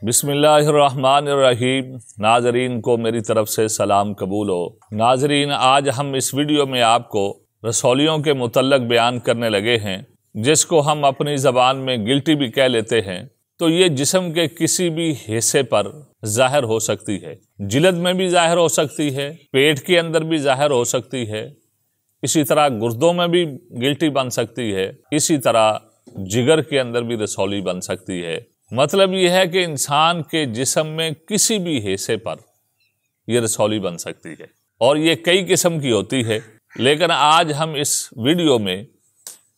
بسم اللہ الرحمن الرحیم۔ ناظرین کو میری طرف سے سلام قبول ہو۔ ناظرین، آج ہم اس ویڈیو میں آپ کو رسولیوں کے متعلق بیان کرنے لگے ہیں، جس کو ہم اپنی زبان میں گلٹی بھی کہہ لیتے ہیں۔ تو یہ جسم کے کسی بھی حصے پر ظاہر ہو سکتی ہے، جلد میں بھی ظاہر ہو سکتی ہے، پیٹ کے اندر بھی ظاہر ہو سکتی ہے، اسی طرح گردوں میں بھی گلٹی بن سکتی ہے، اسی طرح جگر کے اندر بھی رسولی بن سکتی ہے۔ مطلب یہ ہے کہ انسان کے جسم میں کسی بھی حصے پر یہ رسولی بن سکتی ہے، اور یہ کئی قسم کی ہوتی ہے۔ لیکن آج ہم اس ویڈیو میں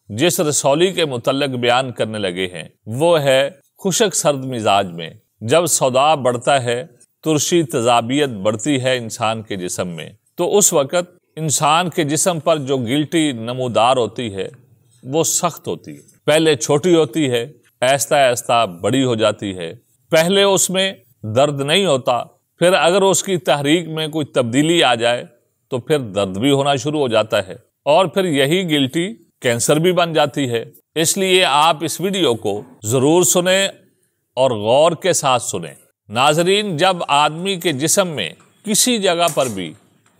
جس رسولی کے متعلق بیان کرنے لگے ہیں وہ ہے خشک سرد مزاج میں جب صداع بڑھتا ہے، ترشی تیزابیت بڑھتی ہے انسان کے جسم میں، تو اس وقت انسان کے جسم پر جو گلٹی نمودار ہوتی ہے وہ سخت ہوتی ہے۔ پہلے چھوٹی ہوتی ہے، آہستہ آہستہ بڑی ہو جاتی ہے۔ پہلے اس میں درد نہیں ہوتا، پھر اگر اس کی تحریک میں کوئی تبدیلی آ جائے تو پھر درد بھی ہونا شروع ہو جاتا ہے، اور پھر یہی گلٹی کینسر بھی بن جاتی ہے۔ اس لیے آپ اس ویڈیو کو ضرور سنیں اور غور کے ساتھ سنیں۔ ناظرین، جب آدمی کے جسم میں کسی جگہ پر بھی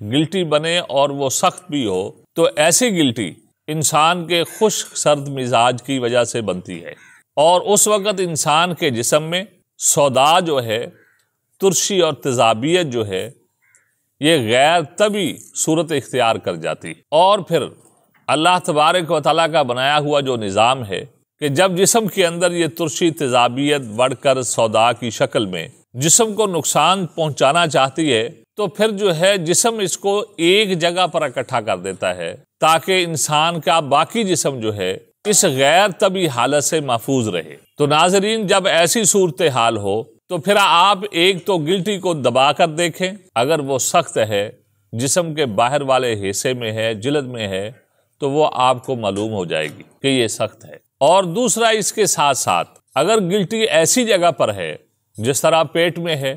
گلٹی بنے اور وہ سخت بھی ہو تو ایسی گلٹی انسان کے خشک سرد مزاج کی وجہ سے بنتی ہے، اور اس وقت انسان کے جسم میں صداع جو ہے، ترشی اور تیزابیت جو ہے، یہ غیر طبعی صورت اختیار کر جاتی، اور پھر اللہ تبارک و تعالیٰ کا بنایا ہوا جو نظام ہے کہ جب جسم کے اندر یہ ترشی تیزابیت بڑھ کر صداع کی شکل میں جسم کو نقصان پہنچانا چاہتی ہے، تو پھر جو ہے جسم اس کو ایک جگہ پر اکٹھا کر دیتا ہے تاکہ انسان کا باقی جسم جو ہے اس غیر طبعی حالت سے محفوظ رہے۔ تو ناظرین، جب ایسی صورتحال ہو تو پھر آپ ایک تو گلٹی کو دبا کر دیکھیں، اگر وہ سخت ہے، جسم کے باہر والے حصے میں ہے، جلد میں ہے، تو وہ آپ کو معلوم ہو جائے گی کہ یہ سخت ہے۔ اور دوسرا، اس کے ساتھ ساتھ اگر گلٹی ایسی جگہ پر ہے جس طرح پیٹ میں ہے،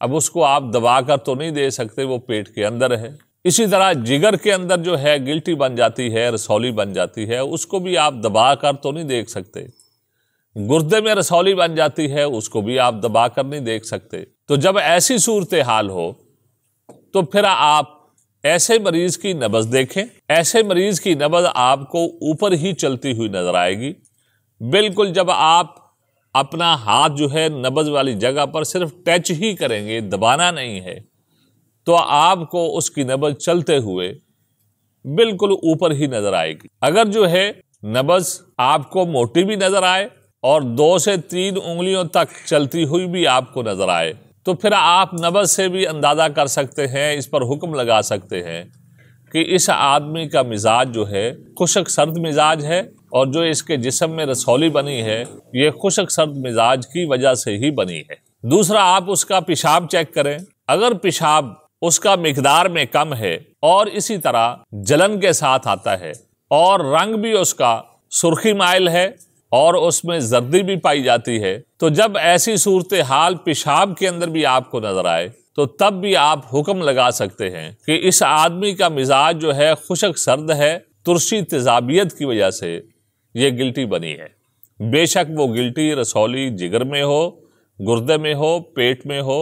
اب اس کو آپ دبا کر تو نہیں دے سکتے، وہ پیٹ کے اندر ہے۔ اسی طرح جگر کے اندر جو ہے گلٹی بن جاتی ہے، رسولی بن جاتی ہے، اس کو بھی آپ دبا کر تو نہیں دیکھ سکتے۔ گردے میں رسولی بن جاتی ہے، اس کو بھی آپ دبا کر نہیں دیکھ سکتے۔ تو جب ایسی صورتحال ہو تو پھر آپ ایسے مریض کی نبض دیکھیں۔ ایسے مریض کی نبض آپ کو اوپر ہی چلتی ہوئی نظر آئے گی۔ بالکل جب آپ اپنا ہاتھ جو ہے نبض والی جگہ پر صرف ٹچ ہی کریں گے، دبانا نہیں ہے، تو آپ کو اس کی نبض چلتے ہوئے بالکل اوپر ہی نظر آئے گی۔ اگر جو ہے نبض آپ کو موٹی بھی نظر آئے اور 2 سے 3 انگلیوں تک چلتی ہوئی بھی آپ کو نظر آئے، تو پھر آپ نبض سے بھی اندازہ کر سکتے ہیں، اس پر حکم لگا سکتے ہیں کہ اس آدمی کا مزاج جو ہے خشک سرد مزاج ہے، اور جو اس کے جسم میں رسولی بنی ہے یہ خشک سرد مزاج کی وجہ سے ہی بنی ہے۔ دوسرا، آپ اس کا پیشاب چیک کریں۔ اگر پیشاب اس کا مقدار میں کم ہے اور اسی طرح جلن کے ساتھ آتا ہے اور رنگ بھی اس کا سرخی مائل ہے اور اس میں زردی بھی پائی جاتی ہے، تو جب ایسی صورتحال پیشاب کے اندر بھی آپ کو نظر آئے تو تب بھی آپ حکم لگا سکتے ہیں کہ اس آدمی کا مزاج جو ہے خشک سرد ہے، ترشی تیزابیت کی وجہ سے یہ گلٹی بنی ہے۔ بے شک وہ گلٹی رسولی جگر میں ہو، گردے میں ہو، پیٹ میں ہو،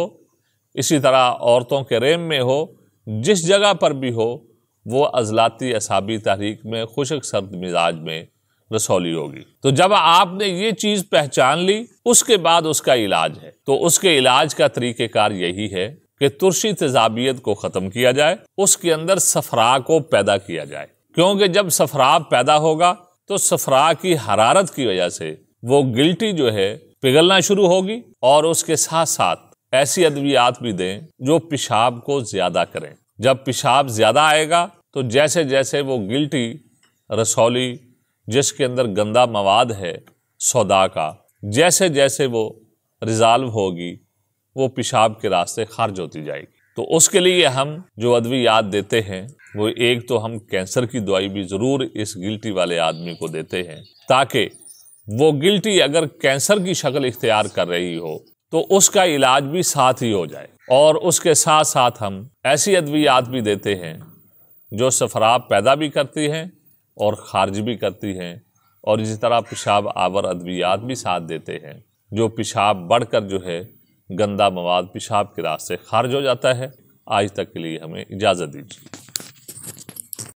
اسی طرح عورتوں کے رحم میں ہو، جس جگہ پر بھی ہو، وہ عضلاتی اعصابی تحریک میں خشک سرد مزاج میں رسولی ہوگی۔ تو جب آپ نے یہ چیز پہچان لی، اس کے بعد اس کا علاج ہے۔ تو اس کے علاج کا طریقہ کار یہی ہے کہ ترشی تیزابیت کو ختم کیا جائے، اس کے اندر صفرا کو پیدا کیا جائے، کیونکہ جب صفرا پیدا ہوگا تو صفرا کی حرارت کی وجہ سے وہ گلٹی جو ہے پگھلنا شروع ہوگی، اور اس کے ساتھ ساتھ ایسی ادویات بھی دیں جو پیشاب کو زیادہ کریں۔ جب پیشاب زیادہ آئے گا تو جیسے جیسے وہ گلٹی رسولی جس کے اندر گندا مواد ہے صداع کا، جیسے جیسے وہ ریزالو ہوگی، وہ پیشاب کے راستے خارج ہوتی جائے گی۔ تو اس کے لیے ہم جو ادویات دیتے ہیں وہ ایک تو ہم کینسر کی دوائی بھی ضرور اس گلٹی والے آدمی کو دیتے ہیں، تاکہ وہ گلٹی اگر کینسر کی شکل اختیار کر رہی ہو تو اس کا علاج بھی ساتھ ہی ہو جائے۔ اور اس کے ساتھ ساتھ ہم ایسی ادویات بھی دیتے ہیں جو صفرا پیدا بھی کرتی ہیں اور خارج بھی کرتی ہیں، اور اسی طرح پیشاب آور ادویات بھی ساتھ دیتے ہیں۔ جو پیشاب بڑھ کر جو ہے گندا مواد پیشاب کے راستے خارج ہو جاتا ہے۔ آج تک کے لیے ہمیں اجازت دیجیے۔